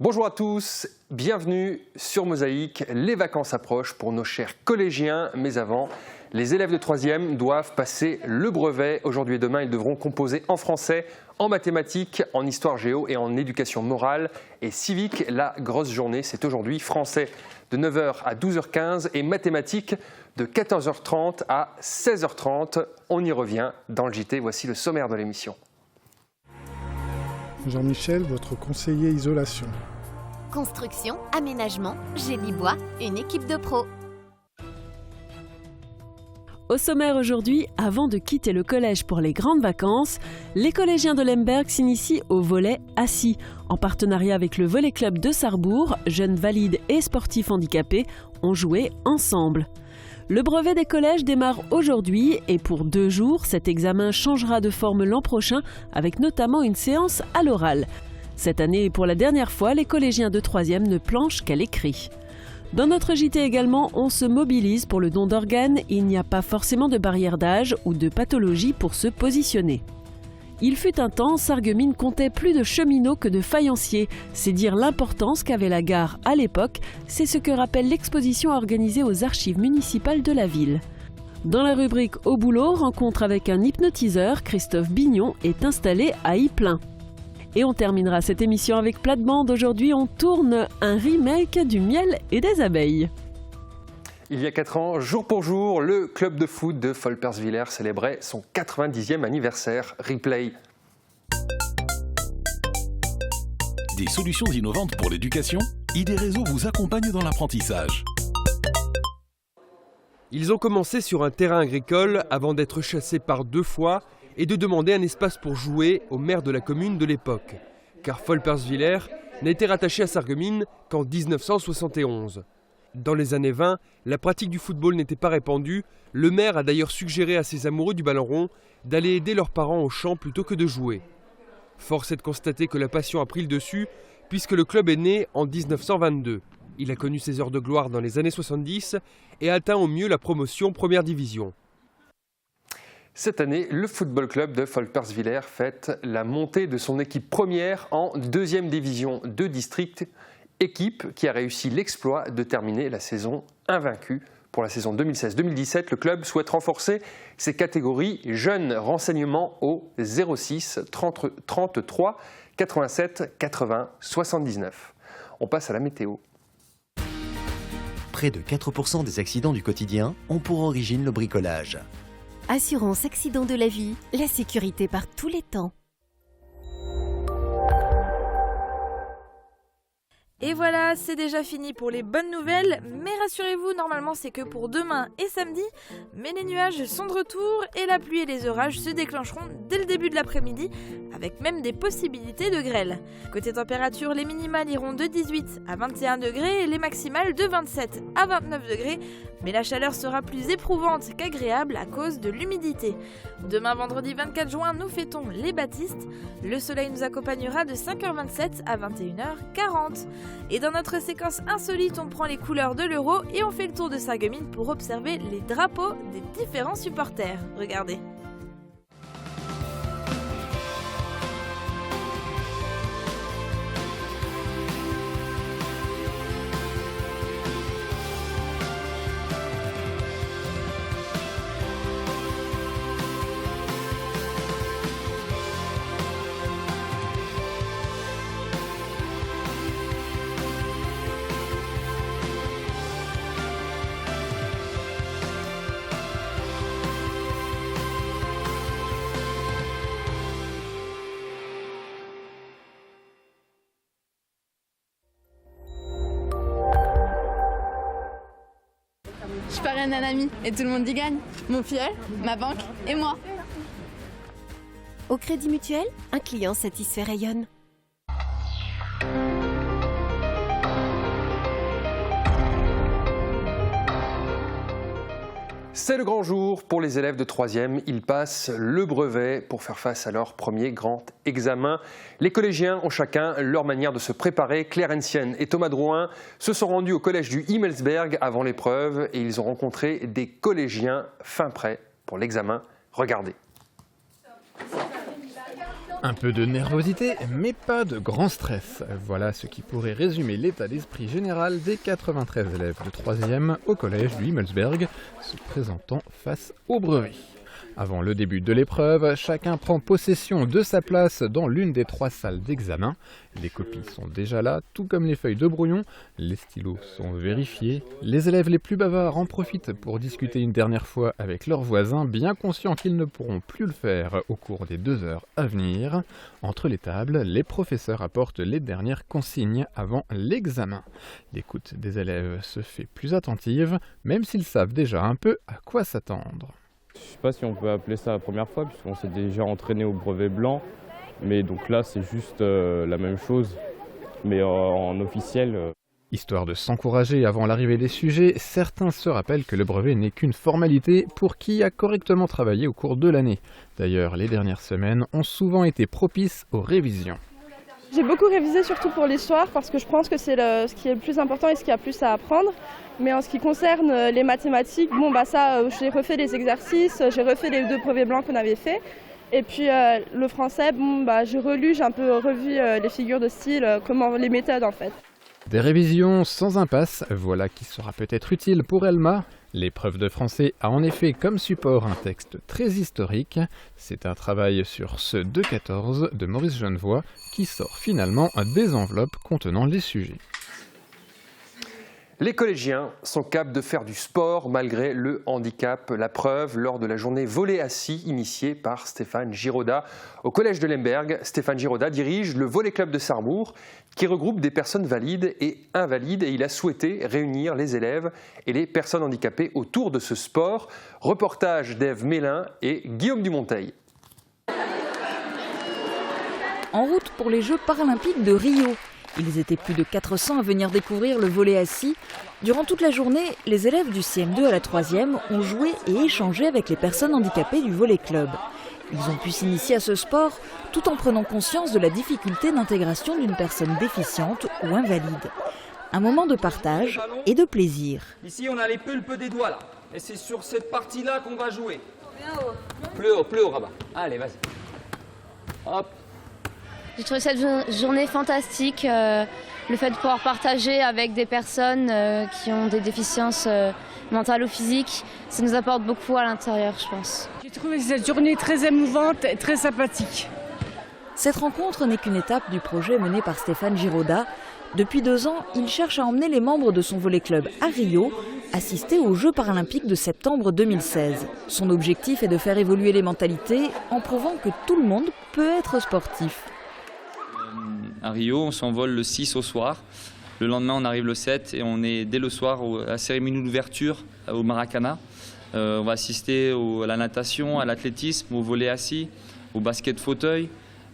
Bonjour à tous, bienvenue sur Mosaïque. Les vacances approchent pour nos chers collégiens, mais avant, les élèves de 3e doivent passer le brevet. Aujourd'hui et demain, ils devront composer en français, en mathématiques, en histoire géo et en éducation morale et civique. La grosse journée, c'est aujourd'hui français de 9h à 12h15 et mathématiques de 14h30 à 16h30. On y revient dans le JT. Voici le sommaire de l'émission. Jean-Michel, votre conseiller isolation. Construction, aménagement, génie bois, une équipe de pros. Au sommaire aujourd'hui, avant de quitter le collège pour les grandes vacances, les collégiens de Lemberg s'initient au volley assis. En partenariat avec le volley club de Sarrebourg, jeunes valides et sportifs handicapés ont joué ensemble. Le brevet des collèges démarre aujourd'hui et pour 2 jours, cet examen changera de forme l'an prochain avec notamment une séance à l'oral. Cette année et pour la dernière fois, les collégiens de 3e ne planchent qu'à l'écrit. Dans notre JT également, on se mobilise pour le don d'organes. Il n'y a pas forcément de barrière d'âge ou de pathologie pour se positionner. Il fut un temps, Sarreguemines comptait plus de cheminots que de faïenciers. C'est dire l'importance qu'avait la gare à l'époque. C'est ce que rappelle l'exposition organisée aux archives municipales de la ville. Dans la rubrique Au boulot, rencontre avec un hypnotiseur, Christophe Bignon est installé à Ypelin. Et on terminera cette émission avec plate-bande. Aujourd'hui, on tourne un remake du Miel et des abeilles. Il y a 4 ans, jour pour jour, le club de foot de Volperswiller célébrait son 90e anniversaire. Replay. Des solutions innovantes pour l'éducation, ID Réseau vous accompagne dans l'apprentissage. Ils ont commencé sur un terrain agricole avant d'être chassés par 2 fois et de demander un espace pour jouer au maire de la commune de l'époque. Car Volperswiller n'a été rattaché à Sarreguemines qu'en 1971. Dans les années 20, la pratique du football n'était pas répandue. Le maire a d'ailleurs suggéré à ses amoureux du ballon rond d'aller aider leurs parents au champ plutôt que de jouer. Force est de constater que la passion a pris le dessus puisque le club est né en 1922. Il a connu ses heures de gloire dans les années 70 et a atteint au mieux la promotion première division. Cette année, le football club de Volperswiller fête la montée de son équipe première en 2e division de district. Équipe qui a réussi l'exploit de terminer la saison invaincue. Pour la saison 2016-2017, le club souhaite renforcer ses catégories jeunes. Renseignements au 06 33 87 80 79. On passe à la météo. Près de 4% des accidents du quotidien ont pour origine le bricolage. Assurance accident de la vie, la sécurité par tous les temps. Et voilà, c'est déjà fini pour les bonnes nouvelles, mais rassurez-vous, normalement c'est que pour demain et samedi, mais les nuages sont de retour et la pluie et les orages se déclencheront dès le début de l'après-midi, avec même des possibilités de grêle. Côté température, les minimales iront de 18 à 21 degrés et les maximales de 27 à 29 degrés, mais la chaleur sera plus éprouvante qu'agréable à cause de l'humidité. Demain vendredi 24 juin, nous fêtons les baptistes. Le soleil nous accompagnera de 5h27 à 21h40. Et dans notre séquence insolite, on prend les couleurs de l'euro et on fait le tour de Sarreguemines pour observer les drapeaux des différents supporters. Regardez. Je parraine un ami et tout le monde y gagne. Mon filleul, ma banque et moi. Au Crédit Mutuel, un client satisfait rayonne. C'est le grand jour pour les élèves de 3e. Ils passent le brevet pour faire face à leur premier grand examen. Les collégiens ont chacun leur manière de se préparer. Claire Hensienne et Thomas Drouin se sont rendus au collège du Himmelsberg avant l'épreuve et ils ont rencontré des collégiens fin prêts pour l'examen. Regardez. Un peu de nervosité, mais pas de grand stress. Voilà ce qui pourrait résumer l'état d'esprit général des 93 élèves de 3e au collège du Himmelsberg, se présentant face au brevet. Avant le début de l'épreuve, chacun prend possession de sa place dans l'une des 3 salles d'examen. Les copies sont déjà là, tout comme les feuilles de brouillon. Les stylos sont vérifiés. Les élèves les plus bavards en profitent pour discuter une dernière fois avec leurs voisins, bien conscients qu'ils ne pourront plus le faire au cours des 2 heures à venir. Entre les tables, les professeurs apportent les dernières consignes avant l'examen. L'écoute des élèves se fait plus attentive, même s'ils savent déjà un peu à quoi s'attendre. Je ne sais pas si on peut appeler ça la première fois, puisqu'on s'est déjà entraîné au brevet blanc. Mais donc là, c'est juste la même chose, mais en officiel. Histoire de s'encourager avant l'arrivée des sujets, certains se rappellent que le brevet n'est qu'une formalité pour qui a correctement travaillé au cours de l'année. D'ailleurs, les dernières semaines ont souvent été propices aux révisions. J'ai beaucoup révisé, surtout pour l'histoire, parce que je pense que c'est ce qui est le plus important et ce qu'il y a plus à apprendre. Mais en ce qui concerne les mathématiques, j'ai refait les exercices, j'ai refait les 2 brevets blancs qu'on avait fait. Et puis le français, j'ai relu, j'ai un peu revu les figures de style, les méthodes en fait. Des révisions sans impasse, voilà qui sera peut-être utile pour Elma. L'épreuve de français a en effet comme support un texte très historique. C'est un travail sur ceux de 14 de Maurice Genevoix qui sort finalement des enveloppes contenant les sujets. Les collégiens sont capables de faire du sport malgré le handicap. La preuve lors de la journée volley assis initiée par Stéphane Giraudat au collège de Lemberg. Stéphane Giraudat dirige le volley club de Sarrebourg qui regroupe des personnes valides et invalides et il a souhaité réunir les élèves et les personnes handicapées autour de ce sport. Reportage d'Ève Mélin et Guillaume Dumonteil. En route pour les Jeux paralympiques de Rio. Ils étaient plus de 400 à venir découvrir le volley assis. Durant toute la journée, les élèves du CM2 à la 3e ont joué et échangé avec les personnes handicapées du volley club. Ils ont pu s'initier à ce sport tout en prenant conscience de la difficulté d'intégration d'une personne déficiente ou invalide. Un moment de partage et de plaisir. Ici, on a les pulpes des doigts là. Et c'est sur cette partie-là qu'on va jouer. Plus haut, Rabat. Allez, vas-y. Hop. J'ai trouvé cette journée fantastique, le fait de pouvoir partager avec des personnes qui ont des déficiences mentales ou physiques, ça nous apporte beaucoup à l'intérieur, je pense. J'ai trouvé cette journée très émouvante et très sympathique. Cette rencontre n'est qu'une étape du projet mené par Stéphane Giraudat. Depuis 2 ans, il cherche à emmener les membres de son volley club à Rio, assister aux Jeux paralympiques de septembre 2016. Son objectif est de faire évoluer les mentalités en prouvant que tout le monde peut être sportif. À Rio, on s'envole le 6 au soir. Le lendemain, on arrive le 7 et on est dès le soir à la cérémonie d'ouverture au Maracana. On va assister à la natation, à l'athlétisme, au volley assis, au basket fauteuil.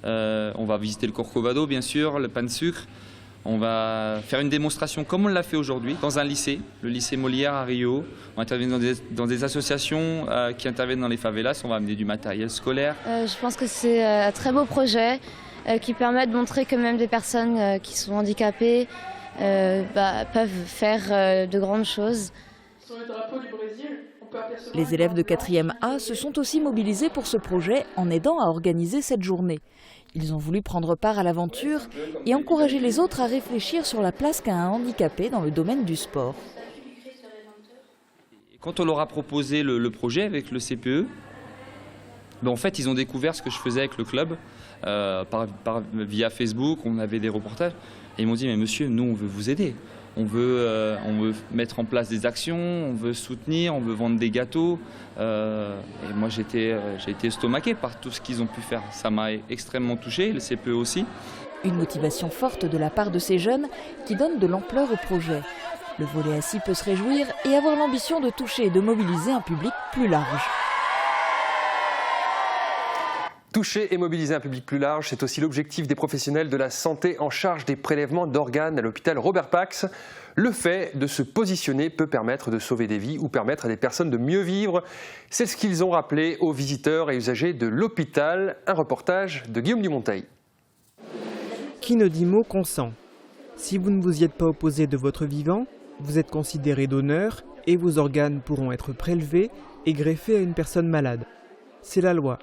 On va visiter le Corcovado, bien sûr, le pain de sucre. On va faire une démonstration comme on l'a fait aujourd'hui dans un lycée, le lycée Molière à Rio. On va intervenir dans des associations qui interviennent dans les favelas. On va amener du matériel scolaire. Je pense que c'est un très beau projet qui permet de montrer que même des personnes qui sont handicapées peuvent faire de grandes choses. Sur le drapeau du Brésil, on peut apercevoir... Les élèves de 4e A se sont aussi mobilisés pour ce projet en aidant à organiser cette journée. Ils ont voulu prendre part à l'aventure et encourager les autres à réfléchir sur la place qu'a un handicapé dans le domaine du sport. Quand on leur a proposé le projet avec le CPE, en fait, ils ont découvert ce que je faisais avec le club. Via Facebook, on avait des reportages. Et ils m'ont dit, mais monsieur, nous, on veut vous aider. On veut mettre en place des actions, on veut soutenir, on veut vendre des gâteaux. Et moi, j'ai été estomaqué par tout ce qu'ils ont pu faire. Ça m'a extrêmement touché, le CPE aussi. Une motivation forte de la part de ces jeunes qui donne de l'ampleur au projet. Le volley assis peut se réjouir et avoir l'ambition de toucher et de mobiliser un public plus large. Toucher et mobiliser un public plus large, c'est aussi l'objectif des professionnels de la santé en charge des prélèvements d'organes à l'hôpital Robert Pax. Le fait de se positionner peut permettre de sauver des vies ou permettre à des personnes de mieux vivre. C'est ce qu'ils ont rappelé aux visiteurs et usagers de l'hôpital. Un reportage de Guillaume Dumonteil. Qui ne dit mot consent. Si vous ne vous y êtes pas opposé de votre vivant, vous êtes considéré donneur et vos organes pourront être prélevés et greffés à une personne malade. C'est la loi.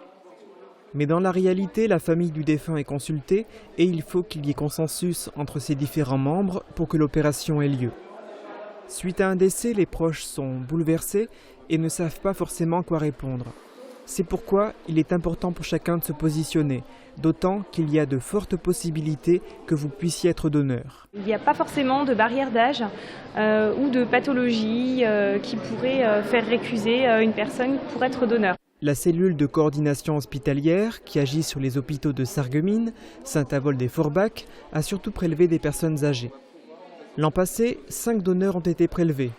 Mais dans la réalité, la famille du défunt est consultée et il faut qu'il y ait consensus entre ses différents membres pour que l'opération ait lieu. Suite à un décès, les proches sont bouleversés et ne savent pas forcément quoi répondre. C'est pourquoi il est important pour chacun de se positionner, d'autant qu'il y a de fortes possibilités que vous puissiez être donneur. Il n'y a pas forcément de barrière d'âge ou de pathologie qui pourrait faire récuser une personne pour être donneur. La cellule de coordination hospitalière, qui agit sur les hôpitaux de Sarreguemines, Saint-Avold et Forbach, a surtout prélevé des personnes âgées. L'an passé, 5 donneurs ont été prélevés.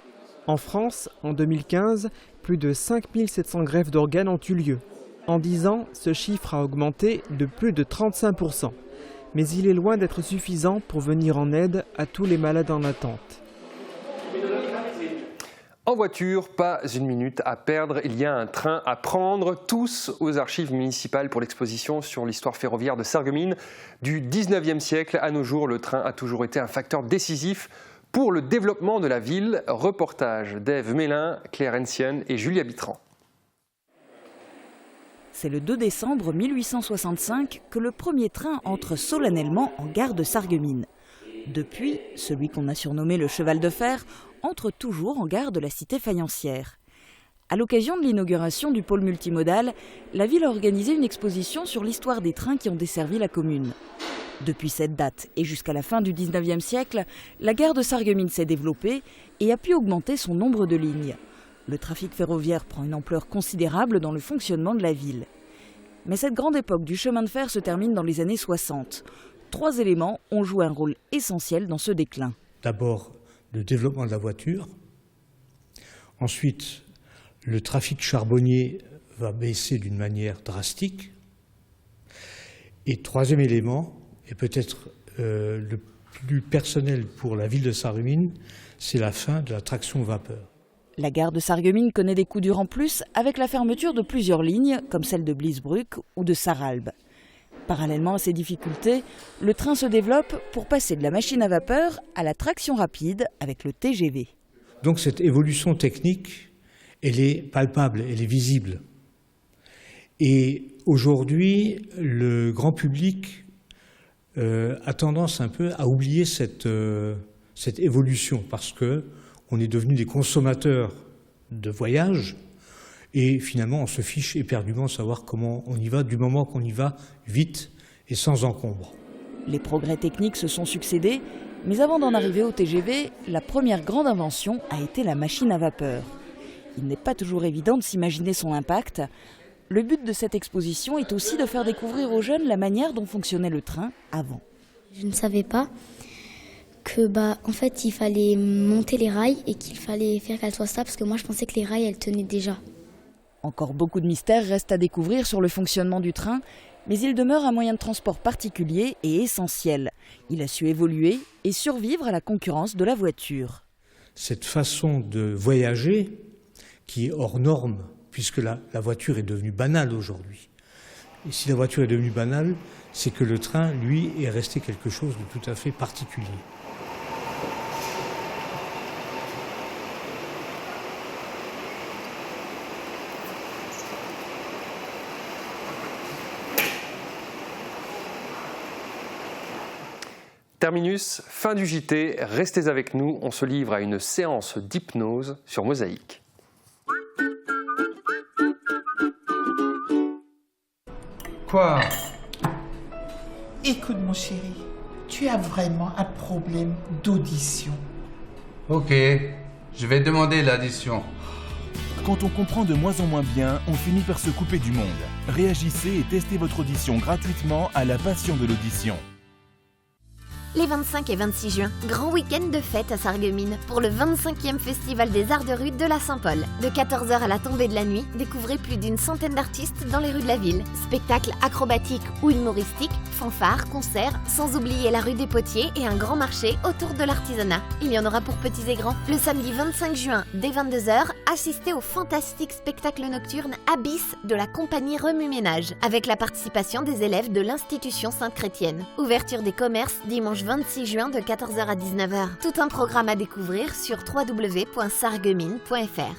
En France, en 2015, plus de 5700 greffes d'organes ont eu lieu. En 10 ans, ce chiffre a augmenté de plus de 35%. Mais il est loin d'être suffisant pour venir en aide à tous les malades en attente. En voiture, pas une minute à perdre, il y a un train à prendre, tous aux archives municipales pour l'exposition sur l'histoire ferroviaire de Sarreguemines. Du 19e siècle à nos jours, le train a toujours été un facteur décisif pour le développement de la ville. Reportage d'Ève Mélin, Claire Hensienne et Julia Bitran. C'est le 2 décembre 1865 que le premier train entre solennellement en gare de Sarreguemines. Depuis, celui qu'on a surnommé le cheval de fer entre toujours en gare de la cité faïencière. À l'occasion de l'inauguration du pôle multimodal, la ville a organisé une exposition sur l'histoire des trains qui ont desservi la commune. Depuis cette date et jusqu'à la fin du 19e siècle, la gare de Sarreguemines s'est développée et a pu augmenter son nombre de lignes. Le trafic ferroviaire prend une ampleur considérable dans le fonctionnement de la ville. Mais cette grande époque du chemin de fer se termine dans les années 60. 3 éléments ont joué un rôle essentiel dans ce déclin. D'abord, le développement de la voiture. Ensuite, le trafic charbonnier va baisser d'une manière drastique. Et troisième élément, et peut-être le plus personnel pour la ville de Sarreguemines, c'est la fin de la traction vapeur. La gare de Sarreguemines connaît des coups durs en plus avec la fermeture de plusieurs lignes, comme celle de Bliesbruck ou de Sarralbe. Parallèlement à ces difficultés, le train se développe pour passer de la machine à vapeur à la traction rapide avec le TGV. Donc cette évolution technique, elle est palpable, elle est visible. Et aujourd'hui, le grand public a tendance un peu à oublier cette évolution parce qu'on est devenu des consommateurs de voyages. Et finalement, on se fiche éperdument de savoir comment on y va, du moment qu'on y va vite et sans encombre. Les progrès techniques se sont succédés, mais avant d'en arriver au TGV, la première grande invention a été la machine à vapeur. Il n'est pas toujours évident de s'imaginer son impact. Le but de cette exposition est aussi de faire découvrir aux jeunes la manière dont fonctionnait le train avant. Je ne savais pas que en fait, il fallait monter les rails et qu'il fallait faire qu'elles soient stables, parce que moi je pensais que les rails, elles tenaient déjà. Encore beaucoup de mystères restent à découvrir sur le fonctionnement du train, mais il demeure un moyen de transport particulier et essentiel. Il a su évoluer et survivre à la concurrence de la voiture. Cette façon de voyager, qui est hors norme, puisque la voiture est devenue banale aujourd'hui. Et si la voiture est devenue banale, c'est que le train, lui, est resté quelque chose de tout à fait particulier. Terminus, fin du JT, restez avec nous, on se livre à une séance d'hypnose sur Mosaïque. Quoi? Écoute mon chéri, tu as vraiment un problème d'audition. Ok, je vais demander l'addition. Quand on comprend de moins en moins bien, on finit par se couper du monde. Réagissez et testez votre audition gratuitement à la Passion de l'audition. Les 25 et 26 juin, grand week-end de fête à Sarreguemines pour le 25e Festival des Arts de Rue de la Saint-Paul. De 14h à la tombée de la nuit, découvrez plus d'une centaine d'artistes dans les rues de la ville. Spectacles acrobatiques ou humoristiques, fanfares, concerts, sans oublier la rue des Potiers et un grand marché autour de l'artisanat. Il y en aura pour petits et grands. Le samedi 25 juin, dès 22h, assistez au fantastique spectacle nocturne Abyss de la compagnie Remue-Ménage, avec la participation des élèves de l'institution Sainte-Chrétienne. Ouverture des commerces dimanche 26 juin de 14h à 19h. Tout un programme à découvrir sur www.sarreguemines.fr.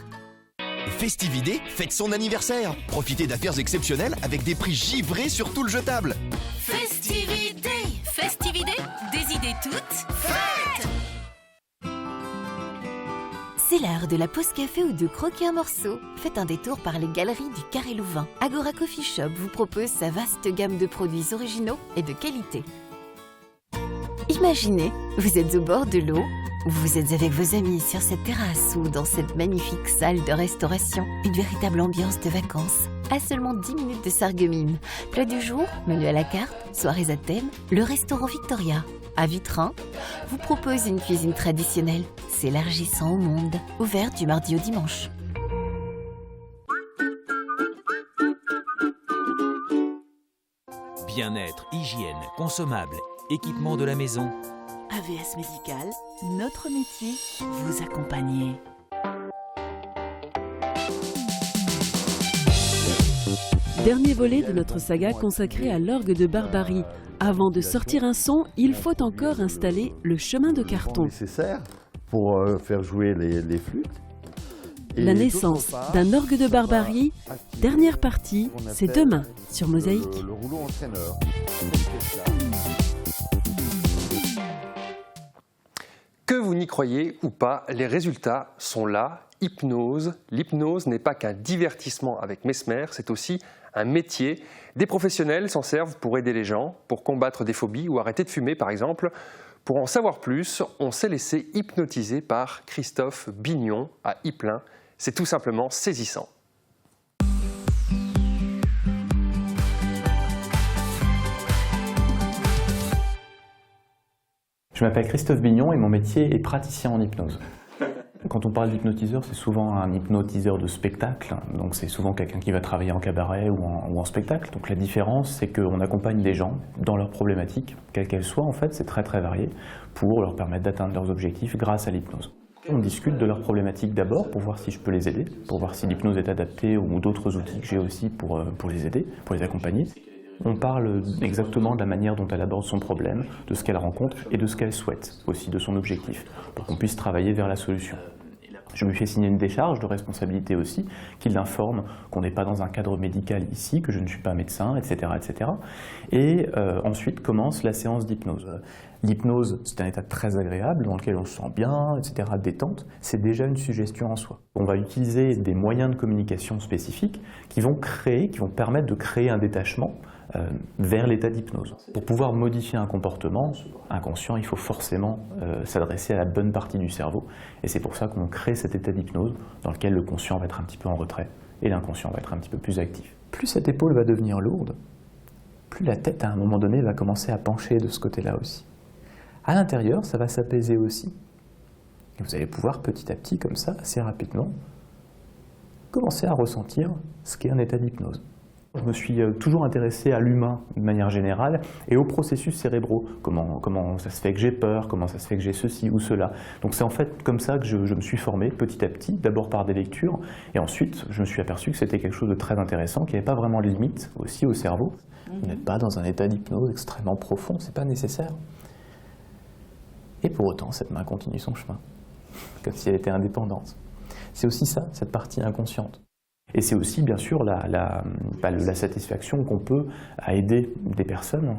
Festividé fête son anniversaire. Profitez d'affaires exceptionnelles avec des prix givrés sur tout le jetable. Festivité, festivité, des idées toutes faites. C'est l'heure de la pause café ou de croquer un morceau. Faites un détour par les galeries du Carré Louvain. Agora Coffee Shop vous propose sa vaste gamme de produits originaux et de qualité. Imaginez, vous êtes au bord de l'eau, ou vous êtes avec vos amis sur cette terrasse ou dans cette magnifique salle de restauration. Une véritable ambiance de vacances. À seulement 10 minutes de Sarreguemines. Plat du jour, menu à la carte, soirées à thème, le restaurant Victoria. À Vitrin, vous propose une cuisine traditionnelle, s'élargissant au monde, ouvert du mardi au dimanche. Bien-être, hygiène, consommables, équipement de la maison. AVS Médical, notre métier, vous accompagner. Dernier volet de notre saga consacré à l'orgue de Barbarie. Avant de sortir un son, il faut encore installer le chemin de carton. Nécessaire pour faire jouer les flûtes. Et la naissance d'un orgue de Barbarie, dernière partie, c'est demain sur Mosaïque. Le rouleau entraîneur. Que vous n'y croyez ou pas, les résultats sont là. Hypnose. L'hypnose n'est pas qu'un divertissement avec Mesmer, c'est aussi un métier. Des professionnels s'en servent pour aider les gens, pour combattre des phobies ou arrêter de fumer par exemple. Pour en savoir plus, on s'est laissé hypnotiser par Christophe Bignon à Ypelin. C'est tout simplement saisissant. Je m'appelle Christophe Bignon et mon métier est praticien en hypnose. Quand on parle d'hypnotiseur, c'est souvent un hypnotiseur de spectacle, donc c'est souvent quelqu'un qui va travailler en cabaret ou en spectacle. Donc la différence, c'est qu'on accompagne des gens dans leurs problématiques, quelles qu'elles soient en fait, c'est très très varié, pour leur permettre d'atteindre leurs objectifs grâce à l'hypnose. On discute de leurs problématiques d'abord pour voir si je peux les aider, pour voir si l'hypnose est adaptée ou d'autres outils que j'ai aussi pour les aider, pour les accompagner. On parle exactement de la manière dont elle aborde son problème, de ce qu'elle rencontre et de ce qu'elle souhaite, aussi de son objectif, pour qu'on puisse travailler vers la solution. Je lui fais signer une décharge de responsabilité aussi, qui l'informe qu'on n'est pas dans un cadre médical ici, que je ne suis pas médecin, etc. etc. Et ensuite commence la séance d'hypnose. L'hypnose, c'est un état très agréable dans lequel on se sent bien, etc., détente. C'est déjà une suggestion en soi. On va utiliser des moyens de communication spécifiques qui vont permettre de créer un détachement vers l'état d'hypnose. Pour pouvoir modifier un comportement inconscient, il faut forcément s'adresser à la bonne partie du cerveau. Et c'est pour ça qu'on crée cet état d'hypnose dans lequel le conscient va être un petit peu en retrait et l'inconscient va être un petit peu plus actif. Plus cette épaule va devenir lourde, plus la tête à un moment donné va commencer à pencher de ce côté-là aussi. À l'intérieur, ça va s'apaiser aussi. Et vous allez pouvoir petit à petit, comme ça, assez rapidement, commencer à ressentir ce qu'est un état d'hypnose. Je me suis toujours intéressé à l'humain de manière générale et aux processus cérébraux. Comment ça se fait que j'ai peur, comment ça se fait que j'ai ceci ou cela. Donc c'est en fait comme ça que je me suis formé petit à petit, d'abord par des lectures, et ensuite je me suis aperçu que c'était quelque chose de très intéressant, qu'il n'y avait pas vraiment de limite aussi au cerveau. Vous n'êtes pas dans un état d'hypnose extrêmement profond, c'est pas nécessaire. Et pour autant, cette main continue son chemin, comme si elle était indépendante. C'est aussi ça, cette partie inconsciente. Et c'est aussi, bien sûr, la satisfaction qu'on peut à aider des personnes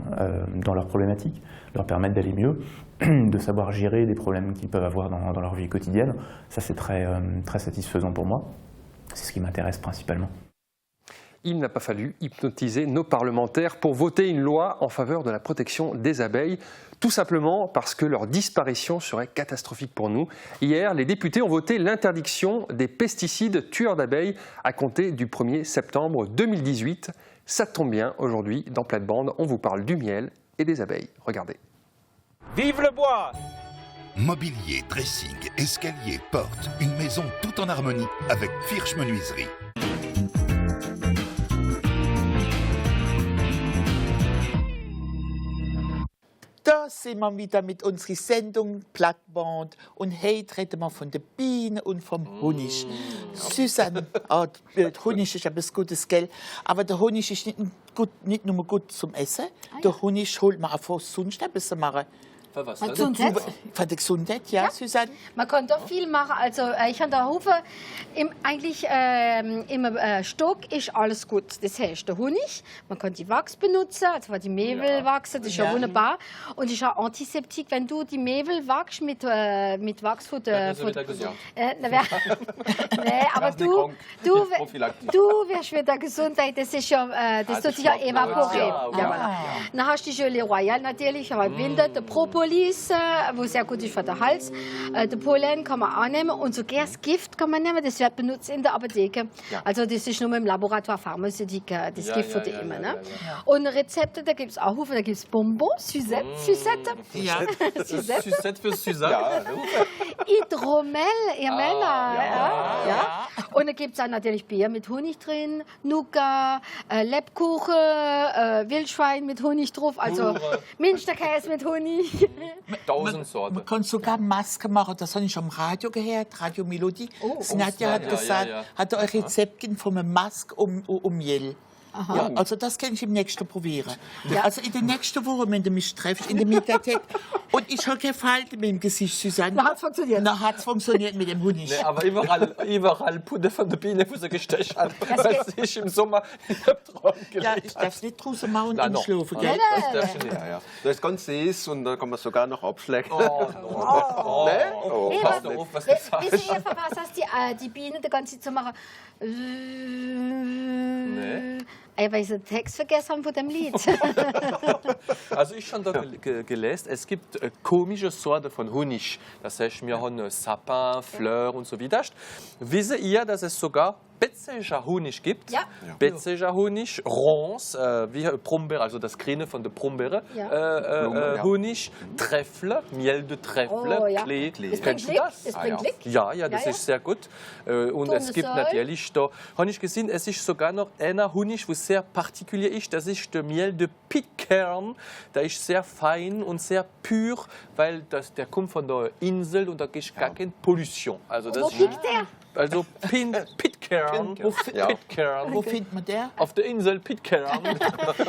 dans leurs problématiques, leur permettre d'aller mieux, de savoir gérer des problèmes qu'ils peuvent avoir dans leur vie quotidienne. Ça, c'est très satisfaisant pour moi. C'est ce qui m'intéresse principalement. Il n'a pas fallu hypnotiser nos parlementaires pour voter une loi en faveur de la protection des abeilles, tout simplement parce que leur disparition serait catastrophique pour nous. Hier, les députés ont voté l'interdiction des pesticides tueurs d'abeilles à compter du 1er septembre 2018. Ça tombe bien, aujourd'hui, dans Plate-Bande, on vous parle du miel et des abeilles. Regardez. Vive le bois! Mobilier, dressing, escalier, porte, une maison tout en harmonie avec Firsch Menuiserie. Da sind wir wieder mit unserer Sendung Plate-Bande und heute reden wir von der Biene und vom Honig. Susanne, der Honig ist etwas Gutes, gell? Aber der Honig ist nicht nur gut zum Essen. Der Honig holt man auch sonst etwas zu machen. Für was? Gesundheit. Für die Gesundheit, ja, Susanne? Man kann doch viel machen. Also ich habe da Haufen, eigentlich im Stock ist alles gut. Das heißt, der Honig, man kann die Wachs benutzen, also die Mehl wachsen, das ist ja wunderbar. Und ist auch Antiseptik, wenn du die Mehl wachst mit Wachs von der... Nee, aber du wirst wieder Gesundheit, das ist ja, das tut sich ja evaporieren. Dann hast du die Gelee Royale natürlich, aber im Winter, der Propolis, wo sehr gut ist für den Hals. Der Pollen kann man annehmen und sogar das Gift kann man nehmen, das wird benutzt in der Apotheke. Also das ist nur im Laboratoire Pharmazeutique, das Gift für die immer. Ne? Und Rezepte, da gibt es auch Hufe, da gibt es Bonbons, Suzette. Suzette für Suzanne. Hydromel, ihr Männer. Ja. Und da gibt es auch natürlich Bier mit Honig drin, Nougat, Lebkuchen, Wildschwein mit Honig drauf, also Münsterkäse mit Honig. 1000 Sorten. Man kann sogar Masken machen, das habe ich am Radio gehört, Radio Melodie. Nadja hat gesagt, hat ein Rezept gegeben von einer Maske um Mehl. Ja, also das kann ich im nächsten probieren. Ja. Also in der nächsten Woche, wenn du mich treffst, in der Mediathek. Und ich habe keine Falte mit dem Gesicht, Susanne. Na, hat es funktioniert. Na, hat es funktioniert mit dem Honig. Nee, aber überall Puder von der Biene, wo sie gestechen hat. Das ist im Sommer in der Traum gelegt. Ja, ich darf es nicht draußen machen und schlafen, gell? Das darfst du nicht. Ja. Das ist ganz süß und da kann man sogar noch abschlecken. Pass doch auf, was du sagst. Wisst ihr, was heißt die Biene die ganze Zeit zu machen? Nee. Weil ich den Text vergessen habe von dem Lied. Also ich habe da gelesen, es gibt komische Sorten von Honig. Das heißt, wir haben Sapin, Fleur und so weiter. Wisst ihr, dass es sogar Betzeger Honig gibt? Ja. Betzeger Honig, Rance, wie Brombeere, also das Grüne von der Brombeere, Honig, Trèfle, Miel de Trèfle, Klee. Kennst du das? Das bringt Glück. Ja, das ist sehr gut. Und es gibt natürlich da, habe ich gesehen, es ist sogar noch einer Honig, wo sehr partikulier ist, das ist der Miel de Pitcairn. Der ist sehr fein und sehr pur, weil der kommt von der Insel und da gibt gar keine Pollution. Also das Wo liegt der? Also Pitcairn. Wo findet man der? Auf der Insel Pitcairn.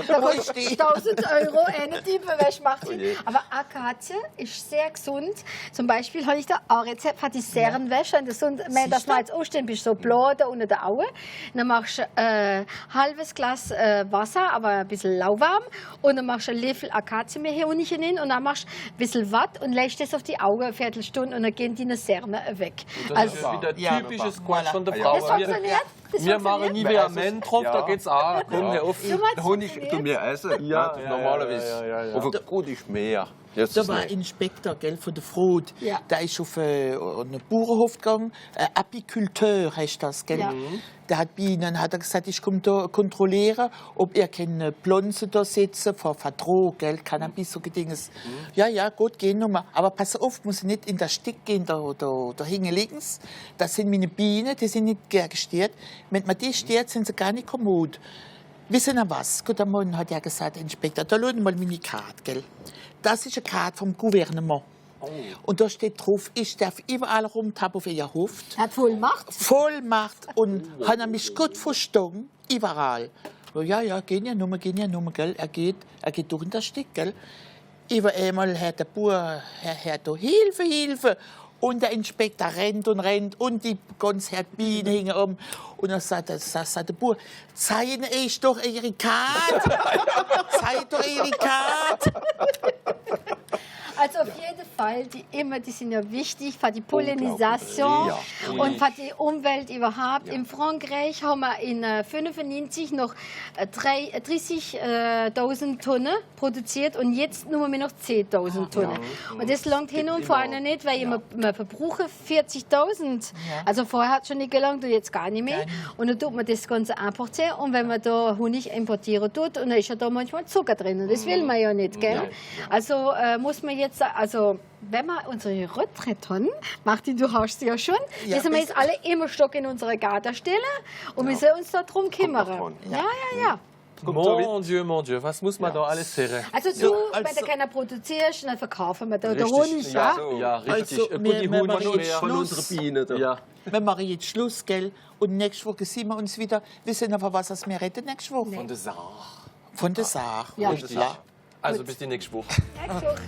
Da kostet 1000 € eine Type Wäsche macht. Aber Akazie ist sehr gesund. Zum Beispiel habe ich da ein Rezept für die Serenwäsche. Wenn das mal jetzt aufstehen, bist du so blau da unter der Auge. Dann machst du ein halbes Glas Wasser, aber ein bisschen lauwarm. Und dann machst du einen Löffel Akazienmehl hier unten hin. Und dann machst du ein bisschen Watt und lässt das auf die Augen eine Viertelstunde. Und dann gehen die Serne weg. Das ist wieder typisches Quatsch von der Frau. Das funktioniert. Wir machen Nivea Men drauf, da geht's auch. Komm, hör auf. Honig tun wir essen. Ja, normalerweise. Aber gut ist mehr. Da war ein Inspektor, gell, von der Fraude. Ja. Der ist auf einen Bauernhof gegangen. Apikulteur heißt das, gell? Ja. Der hat Bienen, hat er gesagt, ich komme da kontrollieren, ob er keine Pflanzen da setzen von Drogen, gell, Cannabis, so Gedinges. Ja, gut, gehen wir mal. Aber pass auf, muss ich nicht in der Stick gehen, da hinten links. Das sind meine Bienen, die sind nicht gern gestört. Wenn man die stört, sind sie gar nicht kommod. Wissen Sie was? Gut, am Morgen hat er gesagt, der Inspektor, da schauen wir mal meine Karte, gell. Das ist eine Karte vom Gouvernement. Und da steht drauf, ich darf überall rumtappen, auf ihr Hof. Er hat Vollmacht? Vollmacht. Und hat er mich gut verstanden, überall. Ja, gehen ja nur, gell. Er geht durch den Stick, gell. Über einmal hat der Bauer, Herr, Hilfe. Und der Inspektor rennt und die ganze Bienen hingen um. Und dann sagt der Bauer, zeigen euch doch Ihre Karte. Zeigt doch Ihre Karte. Also auf jeden Fall, die sind ja wichtig für die Pollinisation und für die Umwelt überhaupt. In Frankreich haben wir in 1995 noch 30.000 Tonnen produziert und jetzt nur noch 10.000 Tonnen. Und das langt hin und vorne nicht, weil man verbraucht 40.000. Also vorher hat es schon nicht gelangt und jetzt gar nicht mehr. Und dann tut man das Ganze importieren und wenn man da Honig importieren tut, und dann ist ja da manchmal Zucker drin und das will man ja nicht, gell? Also muss man jetzt, also wenn wir unsere Retraite haben, Martin, du hast sie ja schon, müssen wir jetzt alle immer Stock in unsere Garten stellen und müssen uns darum kümmern. Ja. Mon Dieu, was muss man da alles hören? Also du, wenn du keiner produzierst, dann verkaufen wir da den Honig, ja? Ja, richtig. Also, wir machen jetzt von unserer Biene da. Ja. Wir machen jetzt Schluss, gell? Und nächste Woche sehen wir uns wieder. Wissen wir, was das wir retten nächste Woche? Von der Saar. Von der Saar. Ja. Also bis die nächste Woche. Nächste Woche.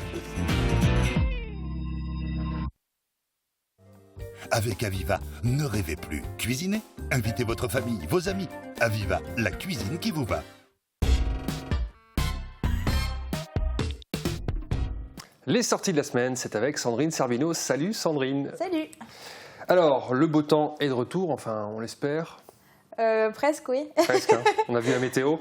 Avec Aviva, ne rêvez plus. Cuisinez. Invitez votre famille, vos amis. Aviva, la cuisine qui vous va. Les sorties de la semaine, c'est avec Sandrine Servino. Salut Sandrine. Salut. Alors, le beau temps est de retour, enfin on l'espère. Presque, oui. Presque, hein. On a vu la météo.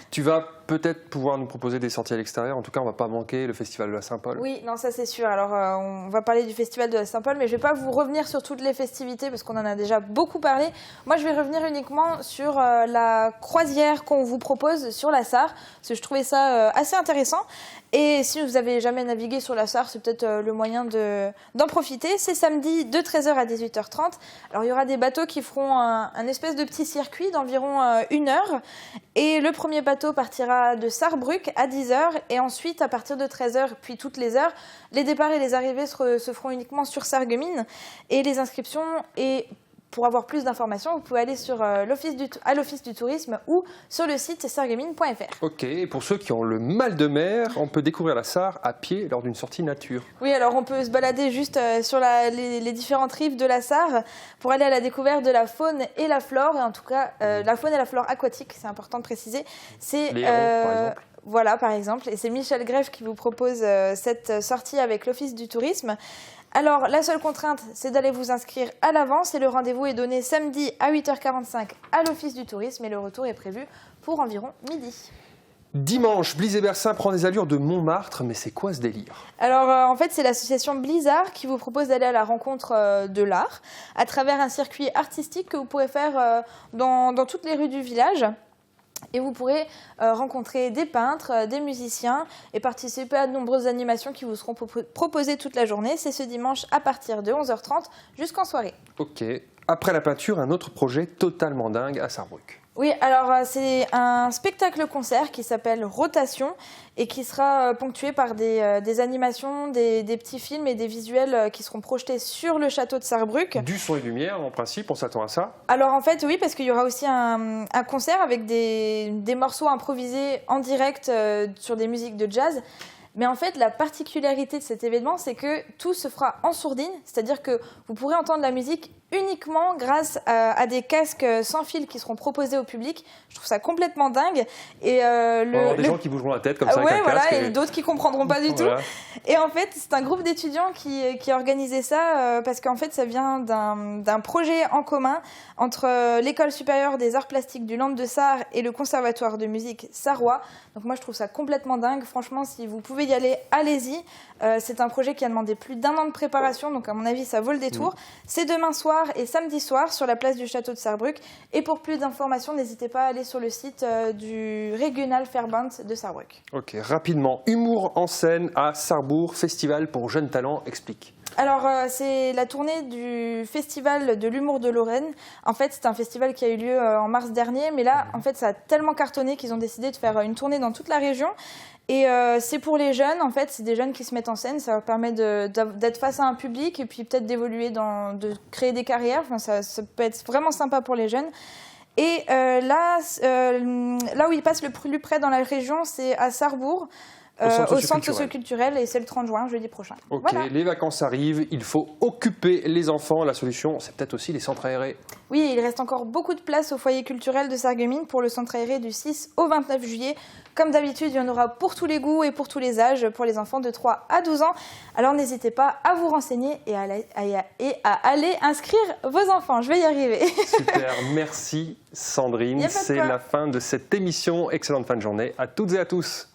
Tu vas peut-être pouvoir nous proposer des sorties à l'extérieur. En tout cas, on ne va pas manquer le festival de la Saint-Paul. Oui, non, ça c'est sûr. Alors, on va parler du festival de la Saint-Paul, mais je ne vais pas vous revenir sur toutes les festivités parce qu'on en a déjà beaucoup parlé. Moi, je vais revenir uniquement sur la croisière qu'on vous propose sur la Sarre, parce que je trouvais ça assez intéressant. Et si vous n'avez jamais navigué sur la Sarre, c'est peut-être le moyen d'en profiter. C'est samedi de 13h à 18h30. Alors, il y aura des bateaux qui feront un espèce de petit circuit d'environ 1 heure. Et le premier bateau partira de Sarrebruck à 10h. Et ensuite, à partir de 13h, puis toutes les heures, les départs et les arrivées se feront uniquement sur Sarreguemines. Et les inscriptions et pour avoir plus d'informations, vous pouvez aller sur à l'Office du tourisme ou sur le site sarreguemines.fr. Ok, et pour ceux qui ont le mal de mer, on peut découvrir la Sarre à pied lors d'une sortie nature. Oui, alors on peut se balader juste sur les différentes rives de la Sarre pour aller à la découverte de la faune et la flore, et en tout cas la faune et la flore aquatique, c'est important de préciser. C'est les hérons, par exemple. Voilà, par exemple, et c'est Michel Greff qui vous propose cette sortie avec l'Office du tourisme. Alors, la seule contrainte, c'est d'aller vous inscrire à l'avance et le rendez-vous est donné samedi à 8h45 à l'Office du tourisme et le retour est prévu pour environ midi. Dimanche, Bliz et Bersin prend des allures de Montmartre, mais c'est quoi ce délire? Alors, en fait, c'est l'association Blizzard qui vous propose d'aller à la rencontre de l'art à travers un circuit artistique que vous pourrez faire dans toutes les rues du village. Et vous pourrez rencontrer des peintres, des musiciens et participer à de nombreuses animations qui vous seront proposées toute la journée. C'est ce dimanche à partir de 11h30 jusqu'en soirée. Ok. Après la peinture, un autre projet totalement dingue à Sarrebruck. Oui, alors c'est un spectacle-concert qui s'appelle Rotation et qui sera ponctué par des animations, des petits films et des visuels qui seront projetés sur le château de Sarrebruck. Du son et lumière, en principe, on s'attend à ça? Alors en fait, oui, parce qu'il y aura aussi un concert avec des morceaux improvisés en direct sur des musiques de jazz. Mais en fait, la particularité de cet événement, c'est que tout se fera en sourdine, c'est-à-dire que vous pourrez entendre la musique uniquement grâce à des casques sans fil qui seront proposés au public. Je trouve ça complètement dingue. Et des gens qui bougeront la tête comme ça avec un casque. Et d'autres qui comprendront pas du tout. Et en fait, c'est un groupe d'étudiants qui a organisé ça parce qu'en fait, ça vient d'un projet en commun entre l'École supérieure des arts plastiques du Land de Sarre et le Conservatoire de musique sarrois. Donc moi, je trouve ça complètement dingue. Franchement, si vous pouvez y aller, allez-y. C'est un projet qui a demandé plus d'1 an de préparation, donc à mon avis, ça vaut le détour. C'est demain soir et samedi soir sur la place du château de Sarrebruck. Et pour plus d'informations, n'hésitez pas à aller sur le site du Regional Verband de Sarrebruck. Ok, rapidement. Humour en scène à Sarrebourg, festival pour jeunes talents, explique. Alors, c'est la tournée du Festival de l'humour de Lorraine. En fait, c'est un festival qui a eu lieu en mars dernier, mais là, en fait, ça a tellement cartonné qu'ils ont décidé de faire une tournée dans toute la région. Et c'est pour les jeunes, en fait, c'est des jeunes qui se mettent en scène, ça leur permet d'être face à un public et puis peut-être d'évoluer, de créer des carrières. Enfin, ça peut être vraiment sympa pour les jeunes. Et là où ils passent le plus près dans la région, c'est à Sarrebourg. Au centre socioculturel et c'est le 30 juin, jeudi prochain. Ok, voilà. Les vacances arrivent, il faut occuper les enfants. La solution, c'est peut-être aussi les centres aérés. Oui, il reste encore beaucoup de place au foyer culturel de Sarreguemines pour le centre aéré du 6 au 29 juillet. Comme d'habitude, il y en aura pour tous les goûts et pour tous les âges, pour les enfants de 3 à 12 ans. Alors n'hésitez pas à vous renseigner et à aller inscrire vos enfants. Je vais y arriver. Super, merci Sandrine. C'est la fin de cette émission. Excellente fin de journée à toutes et à tous.